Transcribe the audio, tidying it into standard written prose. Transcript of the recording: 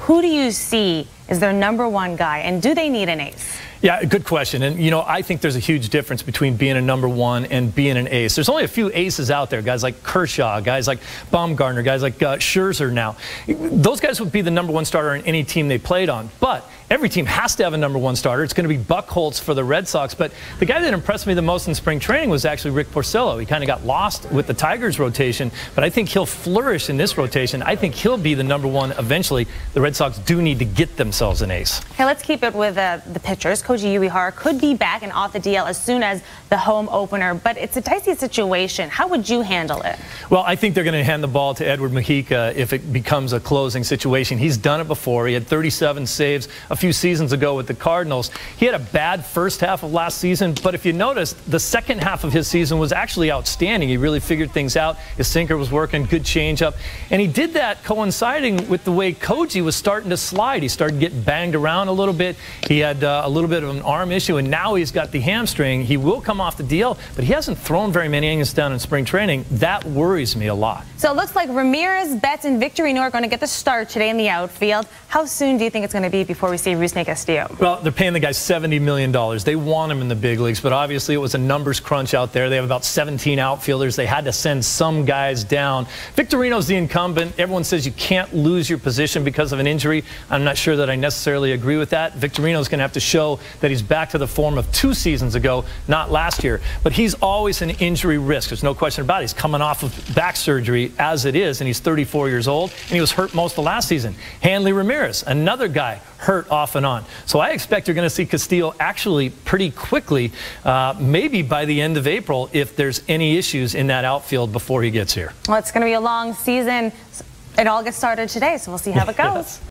Who do you see as their #1 guy, and do they need an ace? Yeah, good question. And, you know, I think there's a huge difference between being a #1 and being an ace. There's only a few aces out there, guys like Kershaw, guys like Baumgartner, guys like Scherzer now. Those guys would be the #1 starter in any team they played on. But every team has to have a #1 starter. It's going to be Buchholz for the Red Sox. But the guy that impressed me the most in spring training was actually Rick Porcello. He kind of got lost with the Tigers rotation, but I think he'll flourish in this rotation. I think he'll be the #1 eventually. The Red Sox do need to get themselves an ace. Okay, let's keep it with the pitchers. Koji UEHARA could be back and off the DL as soon as the home opener, but it's a dicey situation. How would you handle it? Well, I think they're going to hand the ball to Edward Mujica if it becomes a closing situation. He's done it before. He had 37 saves a few seasons ago with the Cardinals. He had a bad first half of last season, but if you noticed, the second half of his season was actually outstanding. He really figured things out. His sinker was working, good changeup, and he did that coinciding with the way Koji was starting to slide. He started getting banged around a little bit. He had a little bit of an arm issue, and now he's got the hamstring. He will come off the DL, but he hasn't thrown very many innings down in spring training. That worries me a lot. So it looks like Ramirez, Betts, and Victorino are going to get the start today in the outfield. How soon do you think it's going to be before we see Rusney Castillo? Well, they're paying the guy $70 million. They want him in the big leagues, but obviously it was a numbers crunch out there. They have about 17 outfielders. They had to send some guys down. Victorino's the incumbent. Everyone says you can't lose your position because of an injury. I'm not sure that I necessarily agree with that. Victorino's going to have to show that he's back to the form of 2 seasons ago, not last year. But he's always an injury risk. There's no question about it. He's coming off of back surgery as it is, and he's 34 years old, and he was hurt most of last season. Hanley Ramirez, another guy hurt off and on. So I expect you're going to see Castillo actually pretty quickly, maybe by the end of April, if there's any issues in that outfield before he gets here. Well, it's going to be a long season. It all gets started today, so we'll see how it goes.